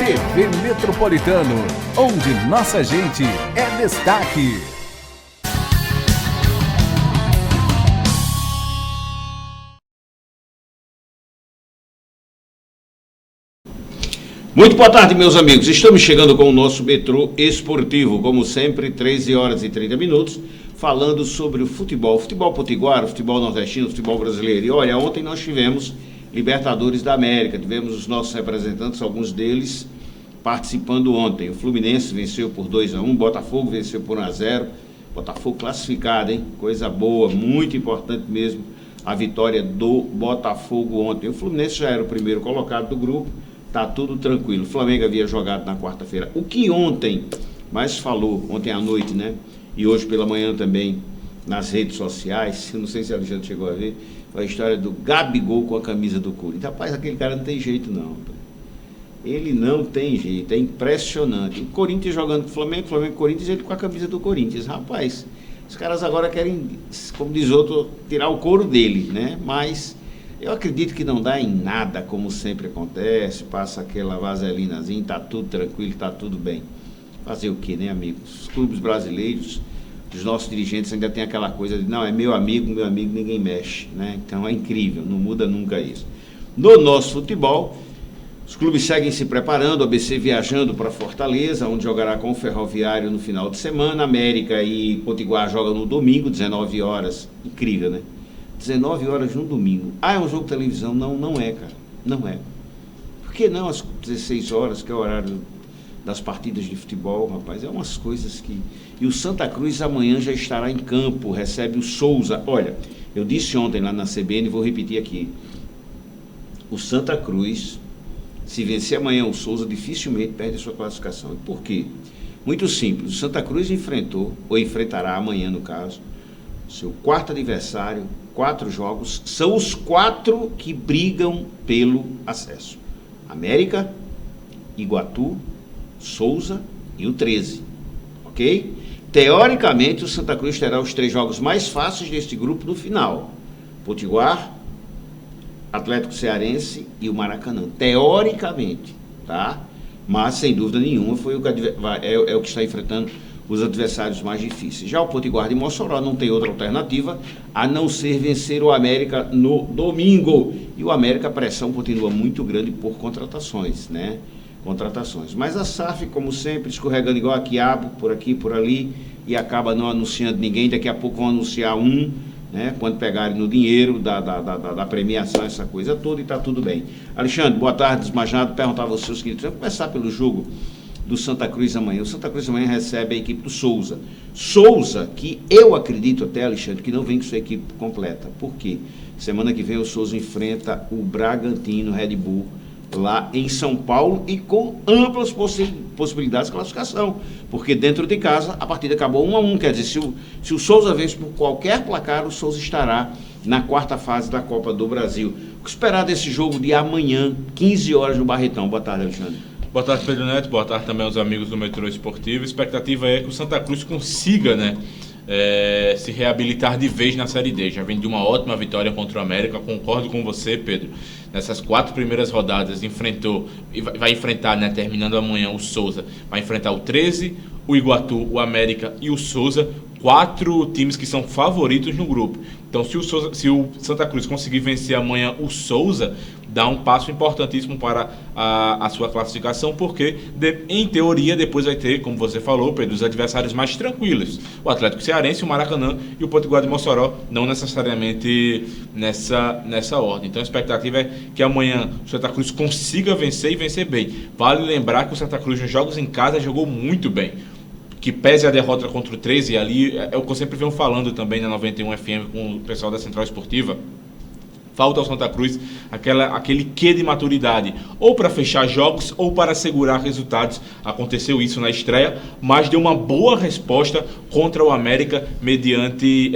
TV Metropolitano, onde nossa gente é destaque. Muito boa tarde, meus amigos. Estamos chegando com o nosso Metrô Esportivo, como sempre, 13 horas e 30 minutos, falando sobre o futebol potiguar, o futebol nordestino, o futebol brasileiro. E olha, ontem nós tivemos Libertadores da América, tivemos os nossos representantes, alguns deles participando ontem. O Fluminense venceu por 2-1, Botafogo venceu por 1-0, Botafogo classificado, hein? Coisa boa, muito importante mesmo a vitória do Botafogo ontem. O Fluminense já era o primeiro colocado do grupo. Tá tudo tranquilo. O Flamengo havia jogado na quarta-feira. O que ontem mais falou, ontem à noite, né? E hoje pela manhã também, nas redes sociais, eu não sei se a Alexandre chegou a ver, foi a história do Gabigol com a camisa do Corinthians. Rapaz, aquele cara não tem jeito não. Ele não tem jeito, é impressionante. O Corinthians jogando com o Flamengo e Corinthians, ele com a camisa do Corinthians. Rapaz, os caras agora querem, como diz outro, tirar o couro dele, né? Mas eu acredito que não dá em nada, como sempre acontece, passa aquela vaselinazinha, tá tudo tranquilo, tá tudo bem. Fazer o quê, né, amigos? Os clubes brasileiros, os nossos dirigentes ainda tem aquela coisa de, não, é meu amigo, ninguém mexe, né? Então é incrível, não muda nunca isso. No nosso futebol, os clubes seguem se preparando, o ABC viajando para Fortaleza, onde jogará com o Ferroviário no final de semana, América e Potiguar jogam no domingo, 19 horas, incrível, né? 19 horas no domingo. Ah, é um jogo de televisão? Não, não é, cara. Não é. Por que não às 16 horas, que é o horário das partidas de futebol, rapaz? É umas coisas que... E o Santa Cruz amanhã já estará em campo, recebe o Souza. Olha, eu disse ontem lá na CBN, vou repetir aqui. O Santa Cruz, se vencer amanhã o Souza, dificilmente perde a sua classificação. E por quê? Muito simples. O Santa Cruz enfrentou, ou enfrentará amanhã, no caso, seu quarto adversário, 4 jogos, são os 4 que brigam pelo acesso. América, Iguatu, Souza e o 13, ok? Teoricamente, o Santa Cruz terá os 3 jogos mais fáceis deste grupo no final. Potiguar, Atlético Cearense e o Maracanã. Teoricamente, tá? Mas, sem dúvida nenhuma, foi o que é o que está enfrentando os adversários mais difíceis. Já o Potiguar de Mossoró não tem outra alternativa a não ser vencer o América no domingo. E o América, a pressão continua muito grande por contratações, né? Contratações. Mas a SAF, como sempre, escorregando igual a quiabo, por aqui, por ali, e acaba não anunciando ninguém. Daqui a pouco vão anunciar um, né? Quando pegarem no dinheiro da premiação, essa coisa toda, e tá tudo bem. Alexandre, boa tarde, desmajado. Perguntar a vocês, queridos, vamos começar pelo jogo do Santa Cruz amanhã. O Santa Cruz amanhã recebe a equipe do Souza. Souza, que eu acredito até, Alexandre, que não vem com sua equipe completa. Por quê? Semana que vem o Souza enfrenta o Bragantino Red Bull lá em São Paulo e com amplas possibilidades de classificação. Porque dentro de casa a partida acabou 1-1. Quer dizer, se o Souza vence por qualquer placar, o Souza estará na quarta fase da Copa do Brasil. O que esperar desse jogo de amanhã, 15 horas no Barretão? Boa tarde, Alexandre. Boa tarde, Pedro Neto. Boa tarde também aos amigos do Metrô Esportivo. A expectativa é que o Santa Cruz consiga, né, se reabilitar de vez na Série D. Já vem de uma ótima vitória contra o América. Concordo com você, Pedro. Nessas 4 primeiras rodadas vai enfrentar, né, terminando amanhã, o Souza. Vai enfrentar o 13, o Iguatu, o América e o Souza. 4 times que são favoritos no grupo. Então, se o Santa Cruz conseguir vencer amanhã o Souza, dá um passo importantíssimo para a sua classificação, porque, em teoria, depois vai ter, como você falou, Pedro, os adversários mais tranquilos. O Atlético Cearense, o Maracanã e o Potiguar de Mossoró, não necessariamente nessa ordem. Então, a expectativa é que amanhã o Santa Cruz consiga vencer e vencer bem. Vale lembrar que o Santa Cruz, nos jogos em casa, jogou muito bem. Que pese a derrota contra o 13, e ali é o que eu sempre venho falando também na 91 FM com o pessoal da Central Esportiva. Falta ao Santa Cruz aquele quê de maturidade, ou para fechar jogos ou para segurar resultados. Aconteceu isso na estreia, mas deu uma boa resposta contra o América mediante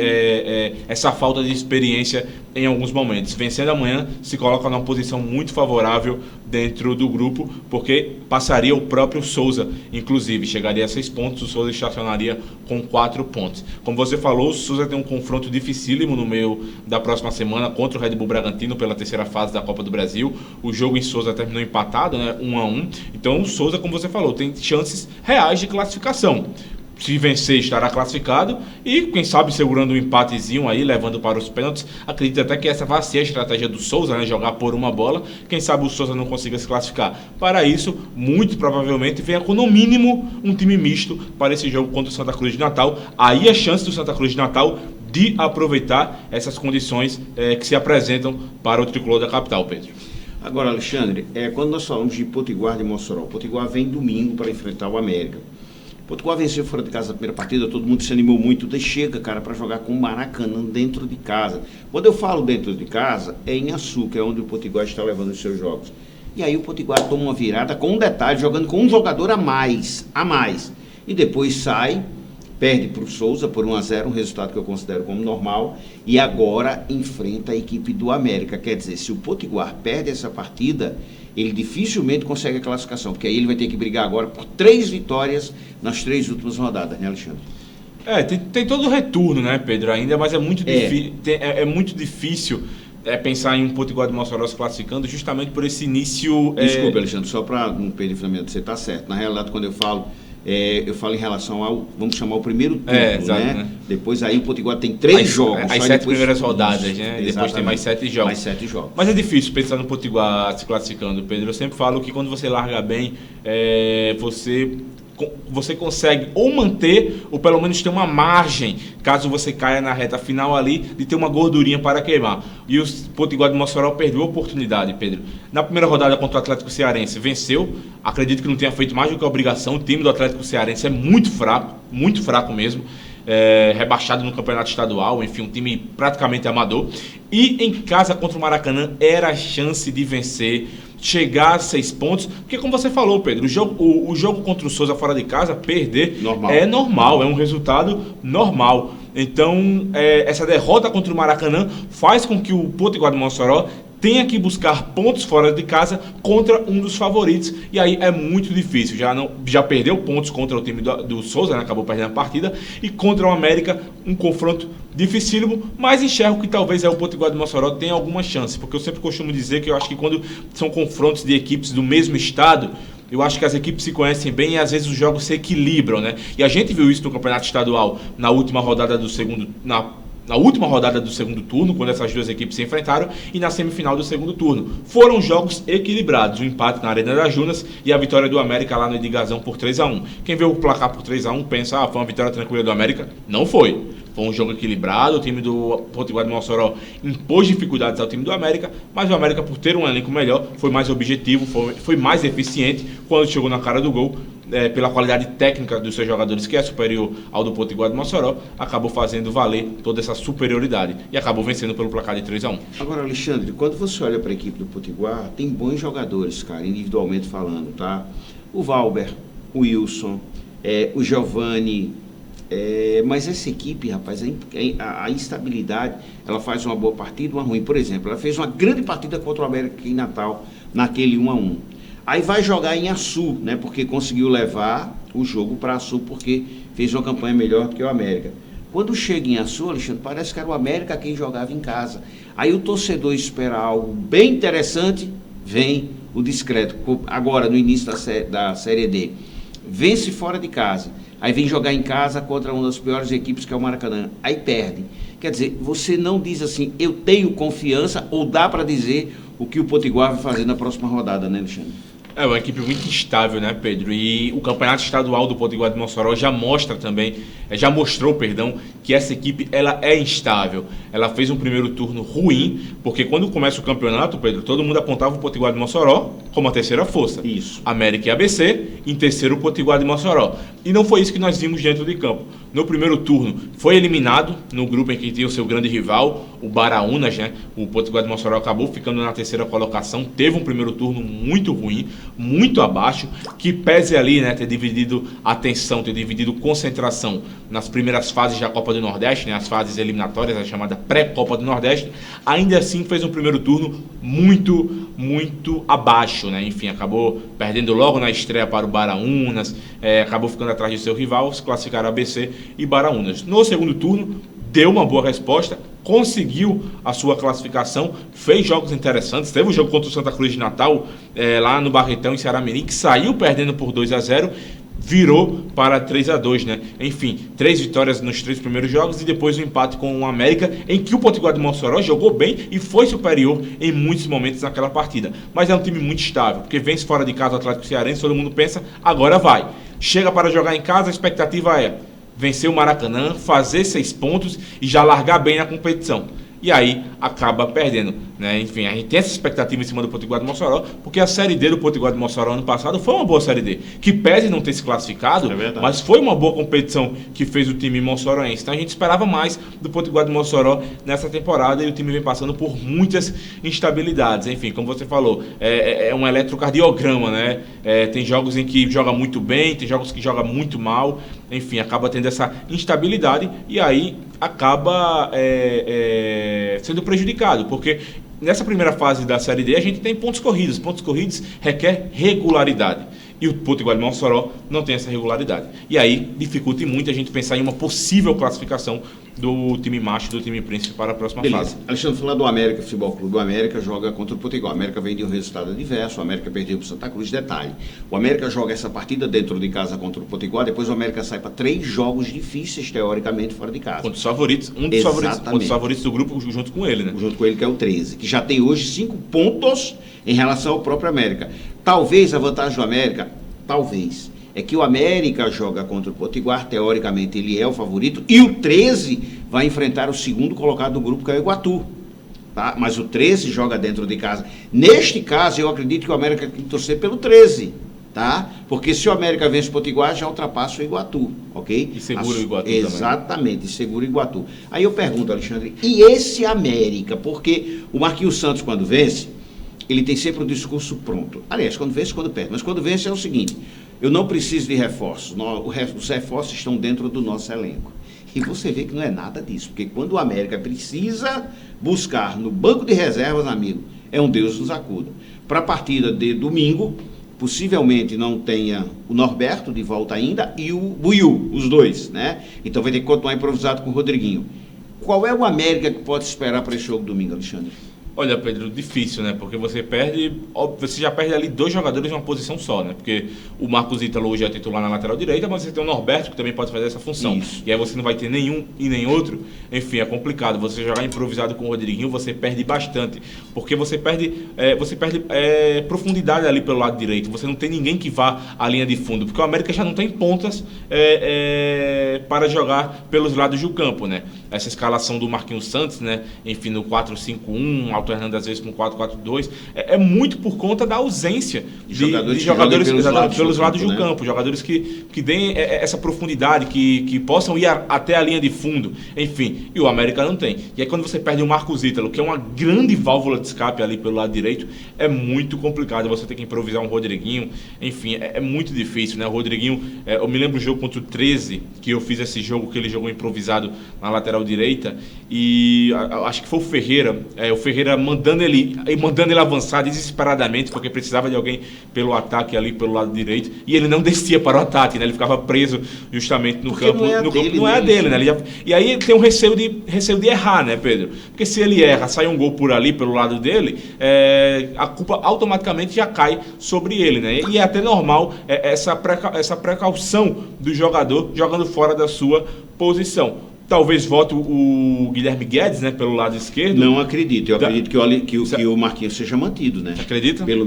essa falta de experiência em alguns momentos. Vencendo amanhã, se coloca numa posição muito favorável dentro do grupo, porque passaria o próprio Souza, inclusive, chegaria a 6 pontos, o Souza estacionaria com 4 pontos. Como você falou, o Souza tem um confronto dificílimo no meio da próxima semana contra o Red Bull Bragantino pela terceira fase da Copa do Brasil. O jogo em Souza terminou empatado, né, 1-1. Então o Souza, como você falou, tem chances reais de classificação. Se vencer, estará classificado e, quem sabe, segurando um empatezinho aí, levando para os pênaltis. Acredito até que essa vai ser a estratégia do Souza, né? Jogar por uma bola. Quem sabe o Souza não consiga se classificar. Para isso, muito provavelmente, venha com, no mínimo, um time misto para esse jogo contra o Santa Cruz de Natal. Aí a chance do Santa Cruz de Natal de aproveitar essas condições que se apresentam para o tricolor da capital, Pedro. Agora, Alexandre, quando nós falamos de Potiguar de Mossoró, Potiguar vem domingo para enfrentar o América. Potiguar venceu fora de casa a primeira partida, todo mundo se animou muito. Daí chega, cara, para jogar com o Maracanã dentro de casa. Quando eu falo dentro de casa, é em Açu, que é onde o Potiguar está levando os seus jogos. E aí o Potiguar toma uma virada com um detalhe, jogando com um jogador a mais. E depois sai, perde para o Souza por 1-0, um resultado que eu considero como normal. E agora enfrenta a equipe do América. Quer dizer, se o Potiguar perde essa partida, ele dificilmente consegue a classificação, porque aí ele vai ter que brigar agora por 3 vitórias nas 3 últimas rodadas, né, Alexandre? Tem todo o retorno, né, Pedro, ainda, mas é muito difícil pensar em um Potiguar de Mossoró se classificando justamente por esse início... Desculpa, Alexandre, só para não perder o fundamento, você está certo. Na realidade, quando eu falo em relação ao, vamos chamar o primeiro turno, exato, né? Depois aí o Potiguar tem 3 jogos. As 7 primeiras rodadas, né? E depois tem mais 7 jogos. Mais 7 jogos. Mas é difícil pensar no Potiguar se classificando, Pedro. Eu sempre falo que quando você larga bem, você consegue ou manter, ou pelo menos ter uma margem, caso você caia na reta final ali, de ter uma gordurinha para queimar. E o Potiguar de Mossoró perdeu a oportunidade, Pedro. Na primeira rodada contra o Atlético Cearense, venceu. Acredito que não tenha feito mais do que a obrigação. O time do Atlético Cearense é muito fraco mesmo. Rebaixado no campeonato estadual, enfim, um time praticamente amador. E em casa contra o Maracanã era a chance de vencer, chegar a 6 pontos, porque como você falou, Pedro, o jogo contra o Souza fora de casa, perder é normal, é um resultado normal. Então, essa derrota contra o Maracanã faz com que o Potiguar de Mossoró tenha que buscar pontos fora de casa contra um dos favoritos, e aí é muito difícil. Já perdeu pontos contra o time do Souza, né? Acabou perdendo a partida, e contra o América, um confronto dificílimo, mas enxergo que talvez o Potiguar de Mossoró tenha alguma chance, porque eu sempre costumo dizer que eu acho que quando são confrontos de equipes do mesmo estado, eu acho que as equipes se conhecem bem e às vezes os jogos se equilibram, né? E a gente viu isso no campeonato estadual na última rodada do segundo turno, quando essas duas equipes se enfrentaram, e na semifinal do segundo turno. Foram jogos equilibrados, um empate na Arena das Junas e a vitória do América lá no Edigazão por 3-1. Quem vê o placar por 3-1 pensa, foi uma vitória tranquila do América. Não foi. Foi um jogo equilibrado, o time do Potiguar de Mossoró impôs dificuldades ao time do América, mas o América, por ter um elenco melhor, foi mais objetivo, foi mais eficiente quando chegou na cara do gol, pela qualidade técnica dos seus jogadores, que é superior ao do Potiguar de Mossoró, acabou fazendo valer toda essa superioridade e acabou vencendo pelo placar de 3-1. Agora, Alexandre, quando você olha para a equipe do Potiguar, tem bons jogadores, cara, individualmente falando, tá? O Valber, o Wilson, o Giovani, mas essa equipe, rapaz, a instabilidade, ela faz uma boa partida, uma ruim. Por exemplo, ela fez uma grande partida contra o América aqui em Natal, naquele 1-1. Aí vai jogar em Açu, né? Porque conseguiu levar o jogo para Açu, porque fez uma campanha melhor do que o América. Quando chega em Açu, Alexandre, parece que era o América quem jogava em casa. Aí o torcedor espera algo bem interessante, vem o discreto. Agora, no início da Série D, vence fora de casa. Aí vem jogar em casa contra uma das piores equipes, que é o Maracanã. Aí perde. Quer dizer, você não diz assim, eu tenho confiança, ou dá para dizer o que o Potiguar vai fazer na próxima rodada, né, Alexandre? É uma equipe muito instável, né, Pedro? E o campeonato estadual do Potiguar de Mossoró já mostrou, que essa equipe ela é instável. Ela fez um primeiro turno ruim, porque quando começa o campeonato, Pedro, todo mundo apontava o Potiguar de Mossoró como a terceira força. Isso. América e ABC, em terceiro o Potiguar de Mossoró. E não foi isso que nós vimos dentro de campo. No primeiro turno, foi eliminado no grupo em que tinha o seu grande rival, o Baraunas, né? O Potiguar de Mossoró acabou ficando na terceira colocação, teve um primeiro turno muito ruim, muito abaixo, que pese ali, né, ter dividido atenção, ter dividido concentração nas primeiras fases da Copa do Nordeste, né, as fases eliminatórias, a chamada pré-Copa do Nordeste, ainda assim fez um primeiro turno muito abaixo, né? Enfim, acabou perdendo logo na estreia para o Baraunas, acabou ficando atrás de seu rival, se classificaram ABC e Baraunas. No segundo turno, deu uma boa resposta, conseguiu a sua classificação, fez jogos interessantes, teve um jogo contra o Santa Cruz de Natal, lá no Barretão, em Ceará-Mirim, que saiu perdendo por 2-0, virou para 3-2, né? Enfim, 3 vitórias nos 3 primeiros jogos e depois um empate com o América, em que o Potiguar de Mossoró jogou bem e foi superior em muitos momentos naquela partida. Mas é um time muito estável, porque vence fora de casa o Atlético Cearense, todo mundo pensa, agora vai. Chega para jogar em casa, a expectativa é vencer o Maracanã, fazer 6 pontos e já largar bem na competição. E aí acaba perdendo, né? Enfim, a gente tem essa expectativa em cima do Potiguar de Mossoró, porque a Série D do Potiguar de Mossoró ano passado foi uma boa Série D, que pese não ter se classificado, mas foi uma boa competição que fez o time moçoroense. Então a gente esperava mais do Potiguar de Mossoró nessa temporada e o time vem passando por muitas instabilidades. Enfim, como você falou, é um eletrocardiograma, né? Tem jogos em que joga muito bem, tem jogos que joga muito mal, enfim, acaba tendo essa instabilidade e aí acaba sendo prejudicado, porque nessa primeira fase da Série D a gente tem pontos corridos. Pontos corridos requer regularidade. E o Potiguar de Mossoró não tem essa regularidade. E aí dificulta muito a gente pensar em uma possível classificação do time macho, do time príncipe para a próxima fase. Alexandre, falando do América Futebol Clube, o América joga contra o Potiguar. O América vem de um resultado adverso, o América perdeu para o Santa Cruz. Detalhe, o América joga essa partida dentro de casa contra o Potiguar, depois o América sai para 3 jogos difíceis, teoricamente, fora de casa. Contra os favoritos, um dos favoritos do grupo junto com ele, né? Junto com ele, que é o 13, que já tem hoje 5 pontos em relação ao próprio América. Talvez a vantagem do América, é que o América joga contra o Potiguar, teoricamente ele é o favorito, e o 13 vai enfrentar o segundo colocado do grupo, que é o Iguatu. Tá? Mas o 13 joga dentro de casa. Neste caso, eu acredito que o América tem que torcer pelo 13. Tá? Porque se o América vence o Potiguar, já ultrapassa o Iguatu, ok? E segura o Iguatu exatamente, também. Segura o Iguatu. Aí eu pergunto, Alexandre, e esse América? Porque o Marquinhos Santos, quando vence, ele tem sempre o discurso pronto. Aliás, quando vence, quando perde. Mas quando vence é o seguinte, eu não preciso de reforços, os reforços estão dentro do nosso elenco. E você vê que não é nada disso, porque quando o América precisa buscar no banco de reservas, amigo, é um Deus nos acuda. Para a partida de domingo, possivelmente não tenha o Norberto de volta ainda e o Buiú, os dois, né? Então vai ter que continuar improvisado com o Rodriguinho. Qual é o América que pode esperar para esse jogo domingo, Alexandre? Olha, Pedro, difícil, né? Porque você já perde ali 2 jogadores em uma posição só, né? Porque o Marcos Ítalo hoje é titular na lateral direita, mas você tem o Norberto que também pode fazer essa função. Isso. E aí você não vai ter nenhum e nem outro. Enfim, é complicado. Você jogar improvisado com o Rodriguinho, você perde bastante. Porque você perde profundidade ali pelo lado direito. Você não tem ninguém que vá à linha de fundo. Porque o América já não tem pontas para jogar pelos lados do campo, né? Essa escalação do Marquinhos Santos, né? Enfim, no 4-5-1, alternando às vezes com 4-4-2, é muito por conta da ausência de jogadores pelos lados do campo, jogadores que deem essa profundidade, que possam ir até a linha de fundo, enfim, e o América não tem. E aí quando você perde o Marcos Ítalo, que é uma grande válvula de escape ali pelo lado direito, é muito complicado, você tem que improvisar um Rodriguinho, enfim, é muito difícil, né? O Rodriguinho, eu me lembro do jogo contra o 13, que eu fiz esse jogo, que ele jogou improvisado na lateral direita, e acho que foi o Ferreira mandando ele avançar desesperadamente, porque precisava de alguém pelo ataque ali, pelo lado direito, e ele não descia para o ataque, né? Ele ficava preso justamente no campo. Não é dele, né? E aí tem um receio de errar, né, Pedro? Porque se ele erra, sai um gol por ali, pelo lado dele, a culpa automaticamente já cai sobre ele, né? E é até normal essa precaução do jogador jogando fora da sua posição. Talvez vote o Guilherme Guedes, né, pelo lado esquerdo. Não acredito. Eu acredito que o Marquinhos seja mantido, né? Acredita? Pelo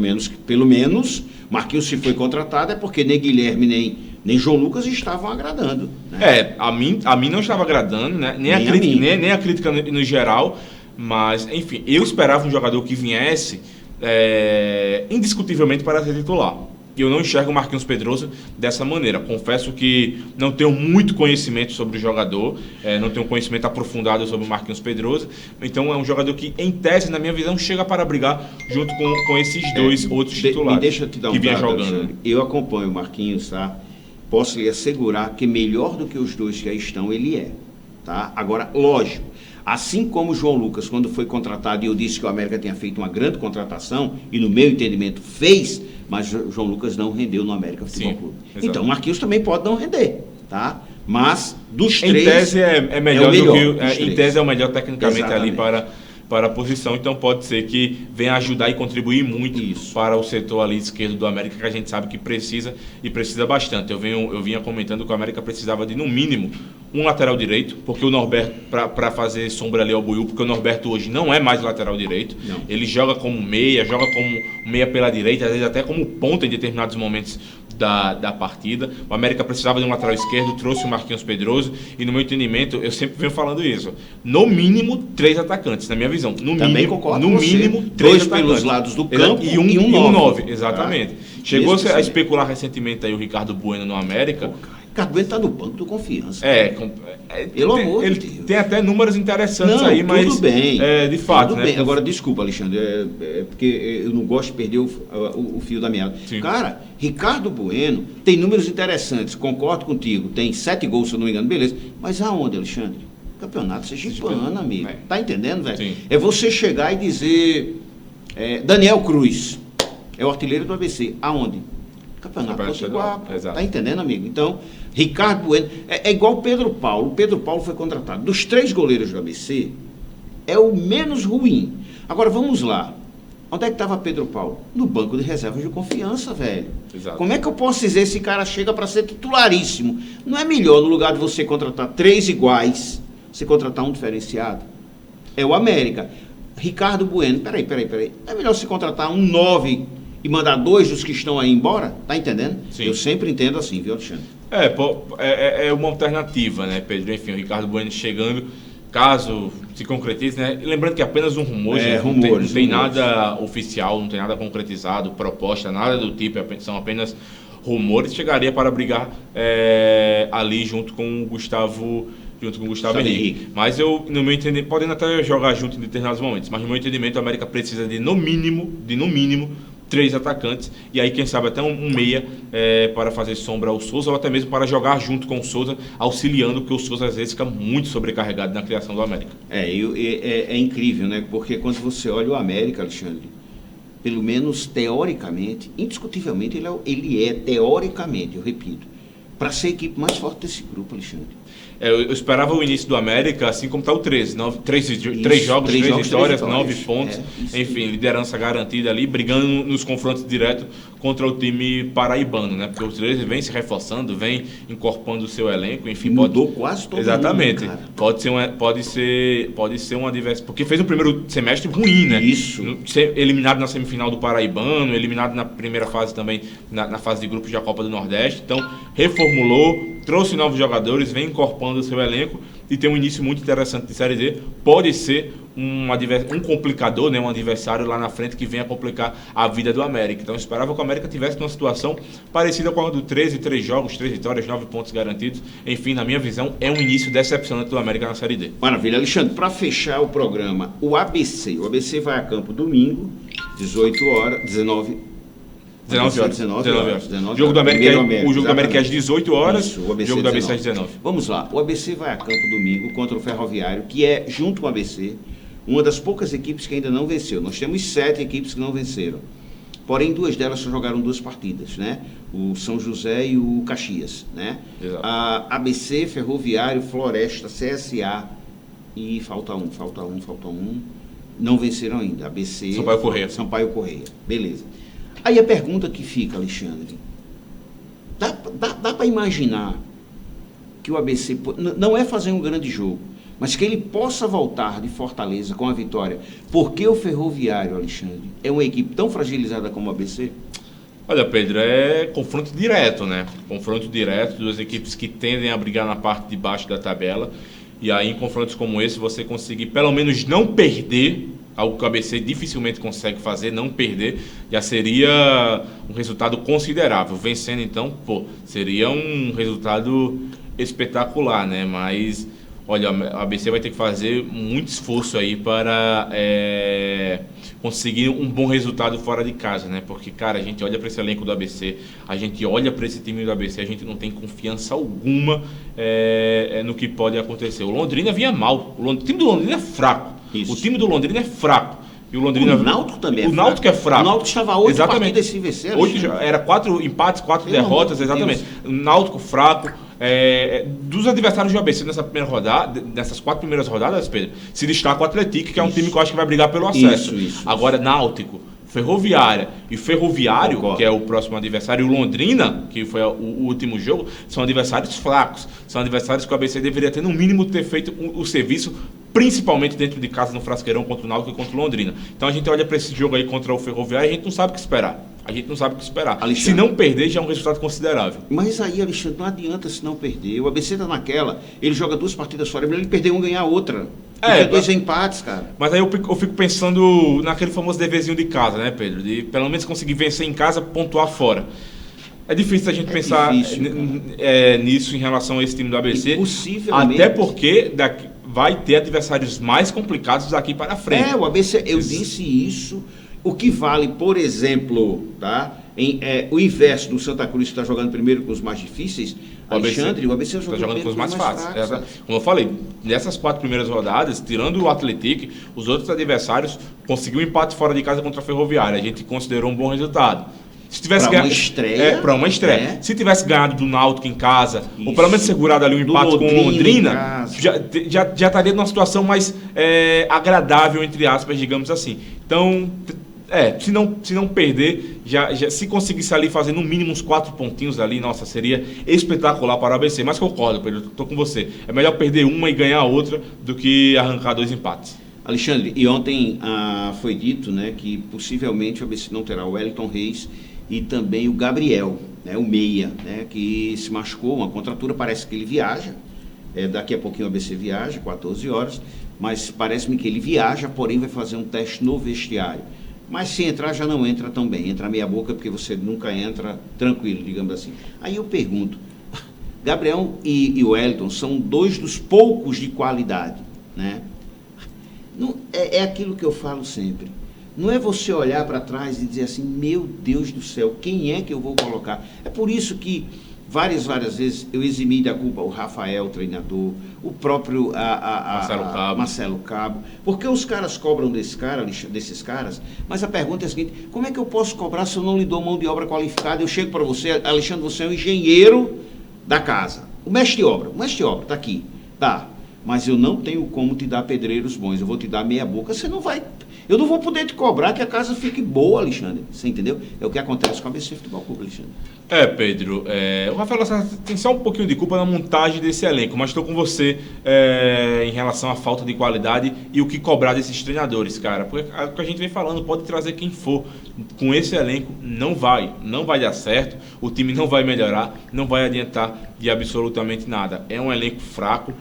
menos, Marquinhos, se foi contratado, é porque nem Guilherme nem João Lucas estavam agradando. Né? A mim não estava agradando, né? Nem a crítica no geral. Mas, enfim, eu esperava um jogador que viesse indiscutivelmente para ser titular. e eu não enxergo o Marquinhos Pedroso dessa maneira. Confesso que não tenho muito conhecimento sobre o jogador, não tenho conhecimento aprofundado sobre o Marquinhos Pedroso, então é um jogador que, em tese, na minha visão, chega para brigar junto com esses dois outros titulares deixa eu te dar que um vinha dado, jogando. Alexandre. Eu acompanho o Marquinhos, tá? Posso lhe assegurar que melhor do que os dois que aí estão, ele é. Tá? Agora, lógico, assim como o João Lucas, quando foi contratado, e eu disse que o América tinha feito uma grande contratação, e no meu entendimento fez, mas o João Lucas não rendeu no América Futebol Clube. Exato. Então o Marquinhos também pode não render, tá? Mas dos Em três... tese é melhor, melhor do que dos em três. tese é o melhor tecnicamente ali Exatamente. para a posição, então pode ser que venha ajudar e contribuir muito Isso. para o setor ali esquerdo do América, que a gente sabe que precisa e precisa bastante. Eu vinha comentando que o América precisava de, no mínimo, um lateral direito, porque o Norberto, para fazer sombra ali ao Buiú, porque o Norberto hoje não é mais lateral direito, Não. ele joga como meia, joga como meia pela direita, às vezes até como ponta em determinados momentos da partida. O América precisava de um lateral esquerdo, trouxe o Marquinhos Pedroso, e no meu entendimento, eu sempre venho falando isso, no mínimo 3 atacantes, na minha visão. No Também mínimo, concordo no com você. mínimo 3 Dois atacantes. pelos lados do campo e um nove. 9, exatamente. Tá? Chegou-se Mesmo a assim. especular recentemente aí o Ricardo Bueno no América. Ricardo Bueno tá no banco do Confiança. Pelo amor de ele Deus. tem até números interessantes Não, aí, mas tudo bem. de fato, Tudo né? bem. Agora, desculpa, Alexandre, porque eu não gosto de perder o fio da meada. Sim. Cara, Ricardo Bueno tem números interessantes, concordo contigo, tem 7 gols, se eu não me engano, beleza. Mas aonde, Alexandre? Campeonato sergipano, amigo. É. Tá entendendo, velho? Sim. É você chegar e dizer, Daniel Cruz é o artilheiro do ABC. Aonde? Campeonato Potiguar. Exato. Tá entendendo, amigo? Então, Ricardo Bueno é igual o Pedro Paulo. O Pedro Paulo foi contratado. Dos 3 goleiros do ABC, é o menos ruim. Agora, vamos lá. Onde é que estava Pedro Paulo? No banco de reservas de Confiança, velho. Exato. Como é que eu posso dizer esse cara chega para ser titularíssimo? Não é melhor, no lugar de você contratar 3 iguais, você contratar um diferenciado? É o América. Ricardo Bueno, peraí. É melhor você contratar um 9 e mandar 2 dos que estão aí embora? Tá entendendo? Sim. Eu sempre entendo assim, viu, Alexandre? É uma alternativa, né, Pedro? Enfim, o Ricardo Bueno chegando, caso se concretize, né? Lembrando que é apenas um rumor, gente, não tem rumores. nada oficial, não tem nada concretizado, proposta, nada do tipo, são apenas rumores. Chegaria para brigar ali junto com o Gustavo Henrique. Mas eu, no meu entendimento, podendo até jogar junto em determinados momentos, mas no meu entendimento, a América precisa de no mínimo 3 atacantes, e aí quem sabe até um meia para fazer sombra ao Souza, ou até mesmo para jogar junto com o Souza, auxiliando, porque o Souza às vezes fica muito sobrecarregado na criação do América. É incrível, né? Porque quando você olha o América, Alexandre, pelo menos teoricamente, indiscutivelmente, ele é teoricamente, eu repito, para ser a equipe mais forte desse grupo, Alexandre. Eu esperava o início do América, assim como está o 13. 3 jogos, 3 vitórias, 9 pontos. Enfim, liderança garantida ali, brigando nos confrontos diretos contra o time paraibano, né? Porque o 13 vem se reforçando, vem incorporando o seu elenco, enfim. Mudou quase todo exatamente. mundo, cara. Pode ser um adversário. Porque fez um primeiro semestre ruim, né? Isso. Eliminado na semifinal do Paraibano, eliminado na primeira fase também, na fase de grupos da Copa do Nordeste. Então, reformulou, trouxe novos jogadores, vem incorporando o seu elenco e tem um início muito interessante de Série D. Pode ser um complicador, né, um adversário lá na frente que venha complicar a vida do América. Então eu esperava que o América tivesse uma situação parecida com a do 13, 3 jogos, 3 vitórias, 9 pontos garantidos. Enfim, na minha visão, é um início decepcionante do América na Série D. Maravilha. Alexandre, para fechar o programa, o ABC vai a campo domingo, 19 horas. O jogo do América é às 18 horas, Isso, o ABC jogo do ABC às 19. Vamos lá, o ABC vai a campo domingo contra o Ferroviário, que é, junto com o ABC, uma das poucas equipes que ainda não venceu. Nós temos 7 equipes que não venceram. Porém, 2 delas só jogaram 2 partidas, né? O São José e o Caxias, né? Exato. A ABC, Ferroviário, Floresta, CSA e falta um. Não venceram ainda. ABC, Sampaio Correia. Beleza. Aí a pergunta que fica, Alexandre, dá para imaginar que o ABC não é fazer um grande jogo, mas que ele possa voltar de Fortaleza com a vitória, porque o Ferroviário, Alexandre, é uma equipe tão fragilizada como o ABC? Olha, Pedro, é confronto direto, né? Confronto direto, 2 equipes que tendem a brigar na parte de baixo da tabela, e aí em confrontos como esse você conseguir pelo menos não perder, algo que o ABC dificilmente consegue fazer, não perder, já seria um resultado considerável. Vencendo, então, seria um resultado espetacular, né? Mas, olha, o ABC vai ter que fazer muito esforço aí para conseguir um bom resultado fora de casa, né? Porque, cara, a gente olha para esse elenco do ABC, a gente olha para esse time do ABC, a gente não tem confiança alguma no que pode acontecer. O Londrina vinha mal, o time do Londrina é fraco. Isso. O time do Londrina é fraco. E o Londrina, o Náutico também é fraco. O Náutico é fraco. O Náutico estava 8 partidas sem vencer. Hoje já era 4 empates, 4 derrotas, exatamente. O Náutico fraco. Dos adversários do ABC nessa primeira rodada, nessas 4 primeiras rodadas, Pedro, se destaca o Atlético, que é um time que eu acho que vai brigar pelo acesso. Agora, Náutico, Ferroviária e Ferroviário, que é o próximo adversário, e o Londrina, que foi o último jogo, são adversários fracos. São adversários que o ABC deveria ter, no mínimo, ter feito o serviço, principalmente dentro de casa, no Frasqueirão, contra o Náutico e contra o Londrina. Então a gente olha para esse jogo aí contra o Ferroviário e a gente não sabe o que esperar. Alexandre, se não perder, já é um resultado considerável. Mas aí, Alexandre, não adianta se não perder. O ABC tá naquela, ele joga 2 partidas fora, ele perder uma e ganhar outra. Tem 2 empates, cara. Mas aí eu fico pensando naquele famoso deverzinho de casa, né, Pedro? De pelo menos conseguir vencer em casa, pontuar fora. É difícil a gente pensar nisso em relação a esse time do ABC. Possivelmente. Até porque vai ter adversários mais complicados daqui para frente. O ABC, eu disse isso. O que vale, por exemplo, tá? O inverso do Santa Cruz, que está jogando primeiro com os mais difíceis, Alexandre, o ABC está jogando com os mais fáceis. Como eu falei, nessas 4 primeiras rodadas, tirando o Atlético, os outros adversários conseguiu um empate fora de casa contra a Ferroviária. A gente considerou um bom resultado. Se tivesse para uma estreia. Se tivesse ganhado do Náutico em casa, ou pelo menos segurado ali um empate com o Londrina, já estaria numa situação mais agradável, entre aspas, digamos assim. Então, se não perder, já se conseguisse ali fazer no mínimo uns 4 pontinhos ali, nossa, seria espetacular para o ABC. Mas concordo, Pedro, estou com você. É melhor perder uma e ganhar a outra do que arrancar 2 empates. Alexandre, e ontem foi dito, né, que possivelmente o ABC não terá o Wellington Reis e também o Gabriel, né, o meia, né, que se machucou, uma contratura, parece que ele viaja, daqui a pouquinho o ABC viaja, 14 horas, mas parece-me que ele viaja, porém vai fazer um teste no vestiário. Mas se entrar, já não entra tão bem, entra meia boca, porque você nunca entra tranquilo, digamos assim. Aí eu pergunto, Gabriel e o Wellington são 2 dos poucos de qualidade, né? Não, é aquilo que eu falo sempre. Não é você olhar para trás e dizer assim, meu Deus do céu, quem é que eu vou colocar? É por isso que várias vezes eu eximi da culpa o Rafael, o treinador, o próprio Marcelo Cabo, porque os caras cobram desses caras, mas a pergunta é a seguinte, como é que eu posso cobrar se eu não lhe dou mão de obra qualificada? Eu chego para você, Alexandre, você é um engenheiro da casa, o mestre de obra está aqui, tá, mas eu não tenho como te dar pedreiros bons, eu vou te dar meia boca, eu não vou poder te cobrar que a casa fique boa, Alexandre. Você entendeu? É o que acontece com a ABC Futebol Clube, Alexandre. Pedro, o Rafael Lacerda tem só um pouquinho de culpa na montagem desse elenco, mas estou com você em relação à falta de qualidade e o que cobrar desses treinadores, cara. Porque o que a gente vem falando, pode trazer quem for. Com esse elenco, não vai dar certo, o time não vai melhorar, não vai adiantar de absolutamente nada. É um elenco fraco,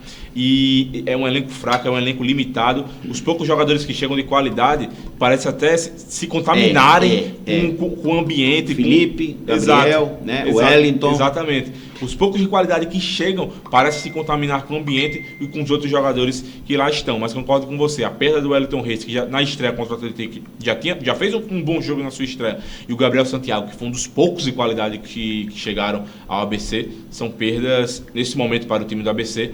é um elenco limitado. Os poucos jogadores que chegam de qualidade parece até se contaminarem com o ambiente. Felipe, Gabriel, né? O Wellington. Exatamente. Os poucos de qualidade que chegam parecem se contaminar com o ambiente e com os outros jogadores que lá estão. Mas concordo com você, a perda do Wellington Reis, que já, na estreia contra o Atlético já fez um bom jogo na sua estreia, e o Gabriel Santiago, que foi um dos poucos de qualidade que chegaram ao ABC, são perdas, nesse momento, para o time do ABC,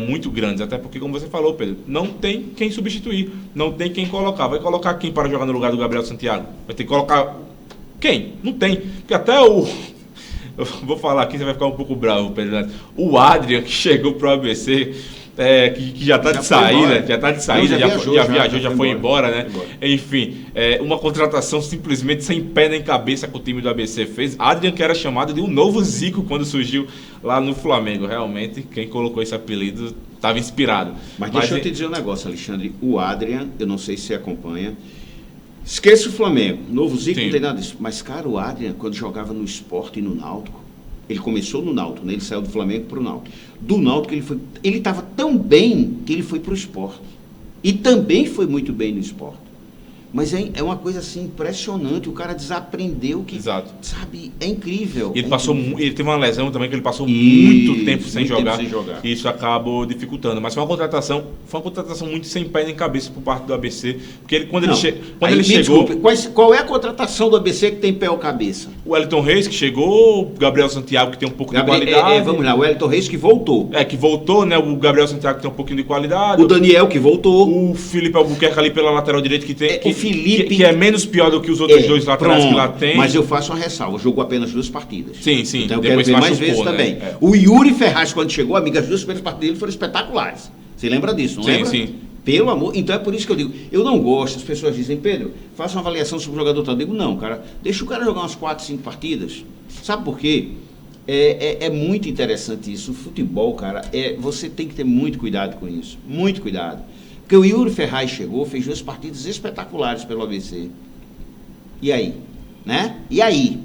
muito grandes. Até porque, como você falou, Pedro, não tem quem substituir, não tem quem colocar. Vai colocar quem para jogar no lugar do Gabriel Santiago? Vai ter que colocar quem? Não tem. Porque até eu vou falar aqui, você vai ficar um pouco bravo, Pedro. O Adrian, que chegou pro ABC, que já está de saída, já viajou, já foi embora, né? Enfim, uma contratação simplesmente sem pé nem cabeça que o time do ABC fez. Adrian, que era chamado de um novo Zico quando surgiu lá no Flamengo. Realmente, quem colocou esse apelido estava inspirado. Mas deixa eu te dizer um negócio, Alexandre. O Adrian, eu não sei se você acompanha, esqueça o Flamengo, novo Zico, não tem nada disso. Mas, cara, o Adrian, quando jogava no Sport e no Náutico, ele começou no Náutico, né? Ele saiu do Flamengo para o Náutico. Do Náutico ele estava tão bem que ele foi para o Sport. E também foi muito bem no Sport. Mas é uma coisa assim impressionante, o cara desaprendeu que, Exato. sabe, é incrível. Ele incrível. ele teve uma lesão também que ele passou Isso, muito tempo sem muito jogar. tempo sem jogar. E isso acabou dificultando. Mas foi uma contratação muito sem pé nem cabeça por parte do ABC, porque quando ele chegou, desculpe, qual é a contratação do ABC que tem pé ou cabeça? o Wellington Reis que chegou, o Gabriel Santiago que tem um pouco de qualidade. Vamos lá, o Wellington Reis que voltou. Que voltou, né? O Gabriel Santiago que tem um pouquinho de qualidade. O Daniel que voltou. O Felipe Albuquerque ali pela lateral direita que tem. O Felipe... que é menos pior do que os outros dois laterais que lá tem. Mas eu faço uma ressalva, jogou apenas 2 partidas. Sim. Então eu quero ver mais vezes também. O Yuri Ferraz, quando chegou, amiga, as 2 primeiras partidas dele foram espetaculares. Você lembra disso, não lembra? Sim. Pelo amor, então é por isso que eu digo, eu não gosto, as pessoas dizem, Pedro, faça uma avaliação sobre o jogador tal. Eu digo, não, cara, deixa o cara jogar umas 4, 5 partidas. Sabe por quê? É muito interessante isso. O futebol, cara, você tem que ter muito cuidado com isso. Muito cuidado. Porque o Yuri Ferraz chegou, fez 2 partidas espetaculares pelo ABC. E aí? Né? E aí?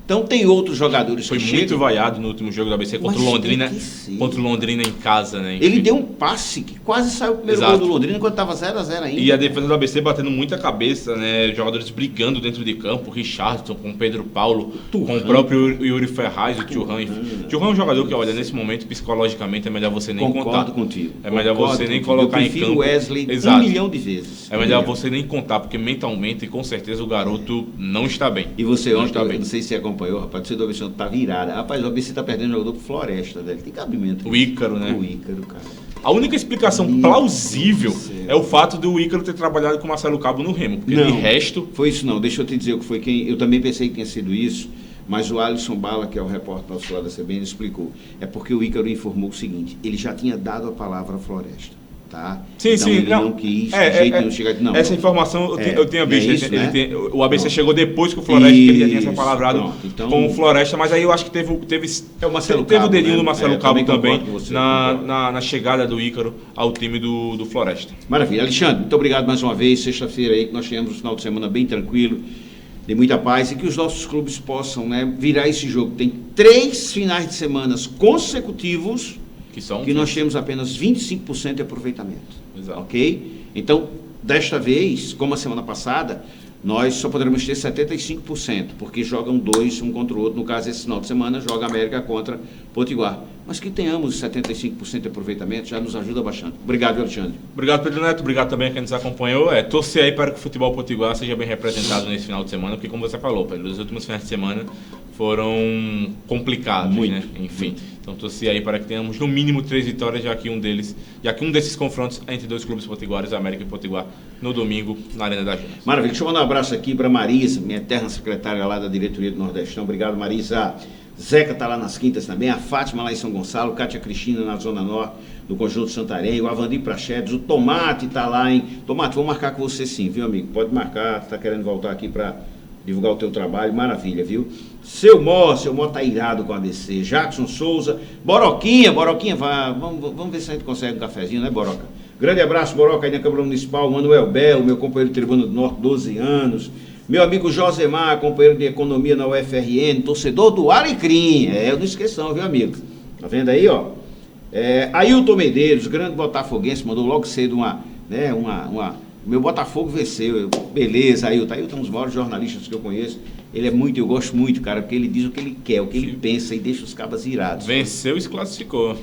Então tem outros jogadores foi que muito chegam. vaiado no último jogo do ABC contra o Londrina. Contra o Londrina em casa, né? Enfim. Ele deu um passe que quase saiu o primeiro gol do Londrina quando estava 0-0 ainda. E a defesa do ABC batendo muita cabeça, né? Jogadores brigando dentro de campo, o Richardson com o Pedro Paulo, com o próprio Yuri Ferraz, o Thuram. O Thuram é um jogador que, olha, nesse momento, psicologicamente, é melhor você nem contar. Concordo contigo. É melhor você nem colocar em campo. Eu prefiro o Wesley 1 milhão de vezes. É melhor você nem contar, porque mentalmente, com certeza, o garoto não está bem. E você ontem, não sei se você acompanhou, rapaz, você do ABC tá virada. Rapaz, o ABC tá perdendo o jogador pro Floresta, velho. Tem cabimento. O Ícaro, né? O Ícaro, cara. A única explicação plausível é o fato do Ícaro ter trabalhado com o Marcelo Cabo no Remo. Porque não, de resto... Foi isso não. Deixa eu te dizer o que foi quem... Eu também pensei que tinha sido isso, mas o Alisson Bala, que é o repórter nosso lá da CBN, explicou. É porque o Ícaro informou o seguinte, ele já tinha dado a palavra à Floresta. Tá? Sim, então, sim. Ele não quis, de jeito nenhum, chegar aqui. Não, essa informação eu tinha visto. Isso, né? O ABC chegou depois que o Floresta, que ele já tinha essa palavrado então, com o Floresta, mas aí eu acho que teve o dedinho do Marcelo Cabo também na chegada do Ícaro ao time do Floresta. Maravilha. Alexandre, muito obrigado mais uma vez. Sexta-feira aí, que nós tenhamos um final de semana bem tranquilo, de muita paz, e que os nossos clubes possam, né, virar esse jogo. Tem 3 finais de semana consecutivos que nós temos apenas 25% de aproveitamento. Exato. Ok? Então, desta vez, como a semana passada, nós só poderemos ter 75%, porque jogam 2 um contra o outro. No caso, esse final de semana, joga América contra Potiguar. Mas que tenhamos 75% de aproveitamento já nos ajuda bastante. Obrigado, Alexandre. Obrigado, Pedro Neto. Obrigado também a quem nos acompanhou. Torcer aí para que o futebol potiguar seja bem representado nesse final de semana, porque como você falou, Pedro, os últimos finais de semana foram complicados, muito, né? Enfim. Então torcer aí para que tenhamos no mínimo 3 vitórias, já que um desses confrontos entre 2 clubes potiguares, América e Potiguar, no domingo, na Arena da Junas. Maravilha. Deixa eu mandar um abraço aqui para Marisa, minha eterna secretária lá da diretoria do Nordestão. Obrigado, Marisa. Zeca está lá nas quintas também, a Fátima lá em São Gonçalo, Cátia Cristina na Zona Norte do Conjunto Santarém, o Avandir Prachedes, o Tomate está lá em... Tomate, vou marcar com você sim, viu, amigo? Pode marcar, está querendo voltar aqui para divulgar o teu trabalho, maravilha, viu? Seu Mó tá irado com a ABC, Jackson Souza, Boroquinha, vamos ver se a gente consegue um cafezinho, né, Boroca? Grande abraço, Boroca, aí na Câmara Municipal, Manuel Belo, meu companheiro de Tribuna do Norte, 12 anos... Meu amigo Josemar, companheiro de economia na UFRN, torcedor do Alecrim. Eu não esqueço não, viu, amigo? Tá vendo aí, ó? Ailton Medeiros, grande botafoguense, mandou logo cedo meu Botafogo venceu. Beleza, Ailton. Ailton é um dos maiores jornalistas que eu conheço. Eu gosto muito, cara, porque ele diz o que ele quer, o que ele pensa e deixa os cabas irados. Venceu e se classificou.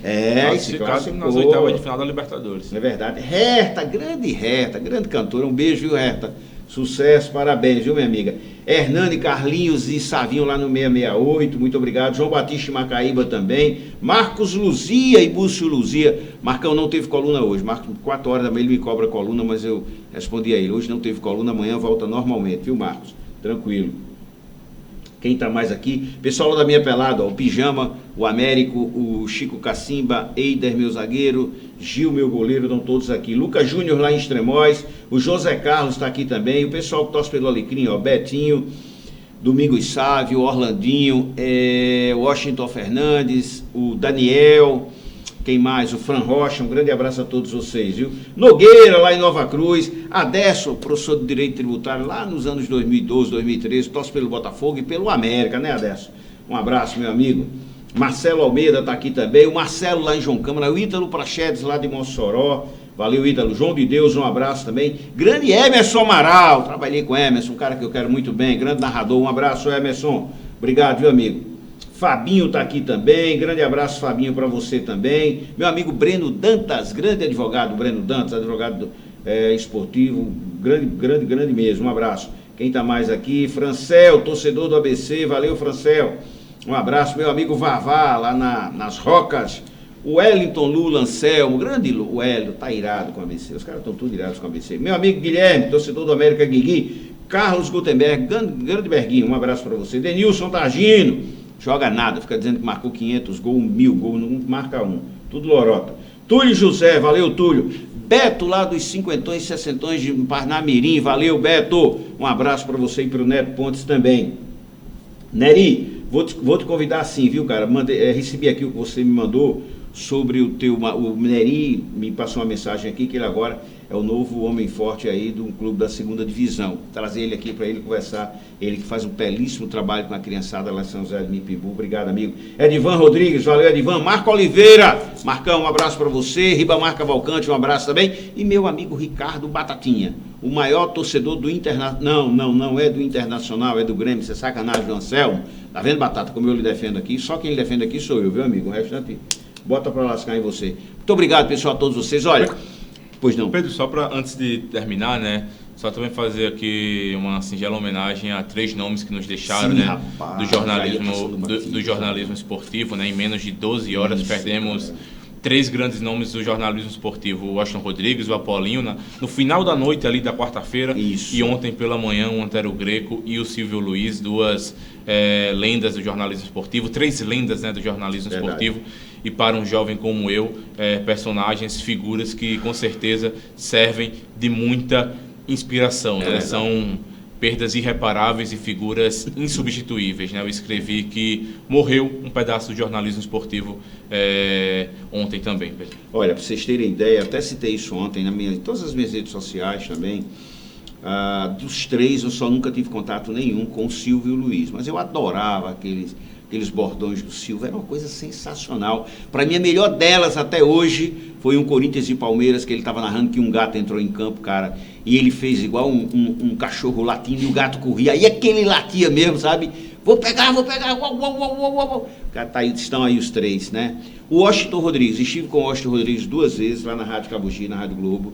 Se classificou nas oitavas de final da Libertadores. É verdade. Herta, grande cantora. Um beijo, viu, Herta? Sucesso, parabéns, viu, minha amiga? Hernani, Carlinhos e Savinho lá no 668, muito obrigado. João Batista e Macaíba também. Marcos Luzia e Búcio Luzia. Marcão não teve coluna hoje. Marcos, 4 horas da manhã ele me cobra coluna, mas eu respondi a ele. Hoje não teve coluna, amanhã volta normalmente, viu, Marcos? Tranquilo. Quem tá mais aqui? Pessoal lá da minha pelada, ó, o Pijama, o Américo, o Chico Cacimba, Eider, meu zagueiro, Gil, meu goleiro, estão todos aqui. Lucas Júnior lá em Extremóis, o José Carlos está aqui também, o pessoal que torce pelo Alecrim, ó, Betinho, Domingos Sávio, Orlandinho, Washington Fernandes, o Daniel, quem mais? O Fran Rocha, um grande abraço a todos vocês, viu? Nogueira, lá em Nova Cruz, Adesso, professor de Direito Tributário, lá nos anos 2012, 2013, torce pelo Botafogo e pelo América, né, Adesso? Um abraço, meu amigo. Marcelo Almeida está aqui também, o Marcelo lá em João Câmara, o Ítalo Prachedes lá de Mossoró, Valeu, Ítalo. João de Deus, um abraço também. Grande Emerson Amaral, trabalhei com Emerson, um cara que eu quero muito bem. Grande narrador, um abraço, Emerson. Obrigado, viu, amigo? Fabinho tá aqui também, grande abraço, Fabinho, para você também. Meu amigo Breno Dantas, grande advogado, Breno Dantas, advogado esportivo, grande mesmo, um abraço. Quem tá mais aqui? Francel, torcedor do ABC, valeu, Francel. Um abraço, meu amigo Vavá, lá nas Rocas. O Wellington Lula Anselmo, grande o Hélio, tá irado com o ABC, os caras estão tudo irados com o ABC. Meu amigo Guilherme, torcedor do América Guigui. Carlos Gutenberg, grande Berguinho, um abraço para você. Denilson Targino, joga nada, fica dizendo que marcou 500 gols, 1000 gols, não marca um, tudo lorota. Túlio José, valeu, Túlio. Beto, lá dos 50 e 60 de Parnamirim, valeu, Beto. Um abraço para você e para o Neto Pontes também. Neri, vou te convidar sim, viu, cara? Recebi aqui o que você me mandou sobre o Neri me passou uma mensagem aqui que ele agora é o novo homem forte aí do clube da 2ª divisão. Trazer ele aqui para ele conversar, ele que faz um belíssimo trabalho com a criançada lá em São José de Mipibu. Obrigado, amigo. Edivan Rodrigues, valeu, Edivan. Marco Oliveira, Marcão, um abraço para você. Ribamar Cavalcante, um abraço também. E meu amigo Ricardo Batatinha, o maior torcedor do Internacional. Não é do Internacional, é do Grêmio. Você é sacanagem do Anselmo. Tá vendo, Batata, como eu lhe defendo aqui? Só quem lhe defende aqui sou eu, viu, amigo? O resto é bota para lascar em você. Muito obrigado, pessoal, a todos vocês. Olha, pois não. Pedro, só para antes de terminar, né? Só também fazer aqui uma singela homenagem a 3 nomes que nos deixaram, sim, né? Rapaz, do jornalismo esportivo, né? Em menos de 12 horas perdemos 3 grandes nomes do jornalismo esportivo: o Washington Rodrigues, o Apolinho, no final da noite ali da quarta-feira, e ontem pela manhã o Antero Greco e o Silvio Luiz, 2 lendas do jornalismo esportivo, 3 lendas, né, do jornalismo esportivo. E para um jovem como eu, personagens, figuras que com certeza servem de muita inspiração, né? São perdas irreparáveis e figuras insubstituíveis, né? Eu escrevi que morreu um pedaço do jornalismo esportivo ontem também, Pedro. Olha, para vocês terem ideia, até citei isso ontem em todas as minhas redes sociais também. Dos 3 eu só nunca tive contato nenhum com o Silvio Luiz, mas eu adorava aqueles bordões do Silvio, era uma coisa sensacional. Para mim, a melhor delas até hoje foi um Corinthians e Palmeiras, que ele estava narrando que um gato entrou em campo, cara, e ele fez igual um cachorro latindo, e o gato corria, e aquele latia mesmo, sabe? Vou pegar, uau. Cara, estão aí os 3, né? O Washington Rodrigues, estive com o Washington Rodrigues 2 vezes, lá na Rádio Cabugi, na Rádio Globo.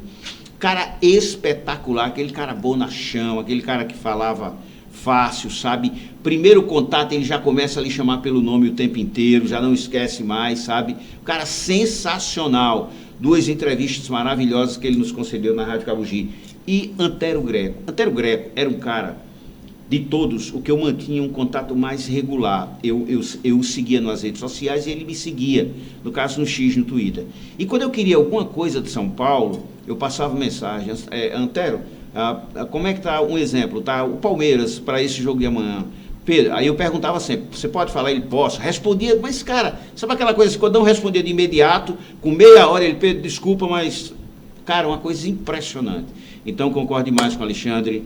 Cara espetacular, aquele cara bonachão, aquele cara que falava fácil, sabe? Primeiro contato ele já começa a lhe chamar pelo nome o tempo inteiro, já não esquece mais, sabe? O cara sensacional. 2 entrevistas maravilhosas que ele nos concedeu na Rádio Cabugi. E Antero Greco. Antero Greco era um cara, de todos, o que eu mantinha um contato mais regular. Eu o seguia nas redes sociais e ele me seguia, no caso no X, no Twitter. E quando eu queria alguma coisa de São Paulo, eu passava mensagem: Antero, como é que tá, um exemplo, tá? O Palmeiras para esse jogo de amanhã. Pedro, aí eu perguntava sempre: você pode falar? Ele: posso. Respondia, mas cara, sabe aquela coisa assim, quando não respondia de imediato, com meia hora ele: Pedro, desculpa, mas cara, uma coisa impressionante. Então concordo demais com o Alexandre.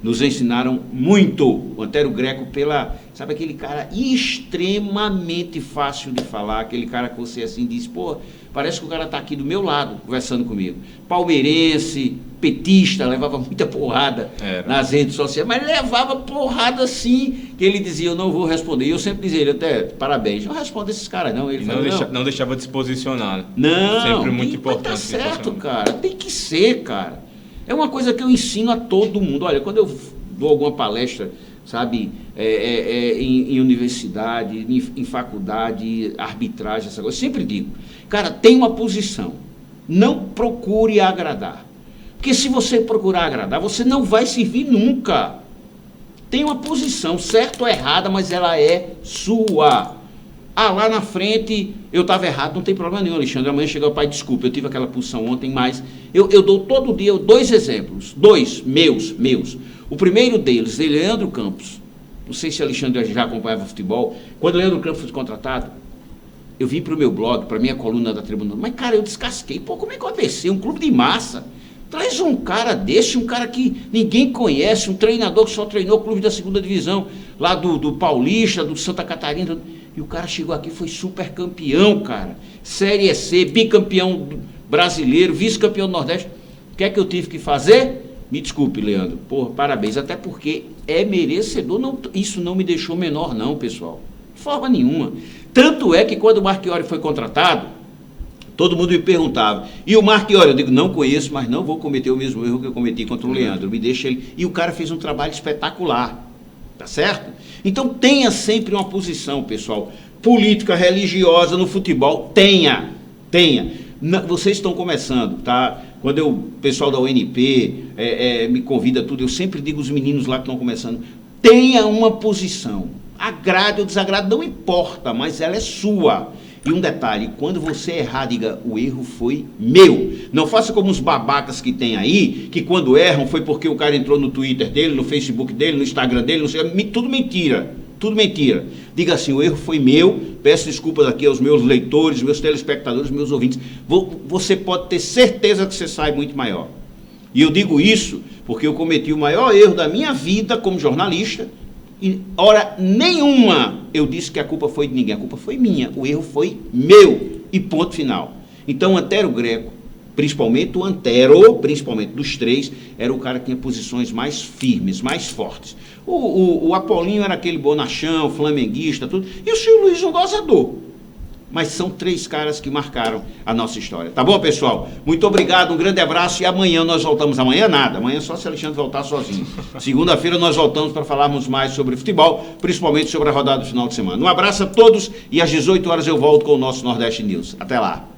Nos ensinaram muito. O Antero Greco sabe, aquele cara extremamente fácil de falar, aquele cara que você assim diz, pô, parece que o cara tá aqui do meu lado, conversando comigo. Palmeirense, petista, levava muita porrada nas redes sociais, mas levava porrada assim, que ele dizia: eu não vou responder. E eu sempre dizia: ele até, parabéns, não responde esses caras não. Ele não deixava de se posicionar. Não, sempre muito importante. Tá certo, cara, tem que ser, cara. É uma coisa que eu ensino a todo mundo. Olha, quando eu dou alguma palestra, sabe, em universidade, em faculdade, arbitragem, essa coisa, eu sempre digo, cara, tem uma posição, não procure agradar. Porque se você procurar agradar, você não vai servir nunca. Tem uma posição, certa ou errada, mas ela é sua. Lá na frente eu estava errado, não tem problema nenhum, Alexandre. Amanhã chega o pai: desculpa, eu tive aquela posição ontem, mas eu dou todo dia 2 exemplos, 2 meus. O primeiro deles, Leandro Campos. Não sei se Alexandre já acompanhava futebol. Quando Leandro Campos foi contratado, eu vim para o meu blog, para a minha coluna da Tribuna, mas cara, eu descasquei. Pô, como é que vai ABC? Um clube de massa. Traz um cara desse, um cara que ninguém conhece, um treinador que só treinou o clube da 2ª divisão. lá do Paulista, do Santa Catarina, e o cara chegou aqui, foi super campeão, cara. Série C, bicampeão brasileiro, vice-campeão do Nordeste. O que é que eu tive que fazer? Me desculpe, Leandro. Porra, parabéns. Até porque é merecedor. Não, isso não me deixou menor, não, pessoal. De forma nenhuma. Tanto é que quando o Marchiori foi contratado, todo mundo me perguntava, e o Marchiori? Eu digo, não conheço, mas não vou cometer o mesmo erro que eu cometi contra o Leandro. Me deixa ele. E o cara fez um trabalho espetacular. Tá certo? Então tenha sempre uma posição, pessoal. Política, religiosa no futebol. Tenha. Vocês estão começando, tá? Quando o pessoal da UNP me convida tudo, eu sempre digo aos meninos lá que estão começando, tenha uma posição. Agrade ou desagrade, não importa, mas ela é sua. E um detalhe, quando você errar, diga, o erro foi meu. Não faça como os babacas que tem aí, que quando erram foi porque o cara entrou no Twitter dele, no Facebook dele, no Instagram dele, não sei, tudo mentira. Tudo mentira. Diga assim, o erro foi meu, peço desculpas aqui aos meus leitores, meus telespectadores, meus ouvintes. Você pode ter certeza que você sai muito maior. E eu digo isso porque eu cometi o maior erro da minha vida como jornalista. E hora nenhuma eu disse que a culpa foi de ninguém, a culpa foi minha, o erro foi meu, e ponto final. Então, Antero Greco, principalmente o Antero, principalmente dos três, era o cara que tinha posições mais firmes, mais fortes. O Apolinho era aquele bonachão, flamenguista, tudo, e o Silvio Luiz um gozador. Mas são três caras que marcaram a nossa história. Tá bom, pessoal? Muito obrigado, um grande abraço e amanhã nós voltamos. Amanhã nada, amanhã só se Alexandre voltar sozinho. Segunda-feira nós voltamos para falarmos mais sobre futebol, principalmente sobre a rodada do final de semana. Um abraço a todos e às 18 horas eu volto com o nosso Nordeste News. Até lá.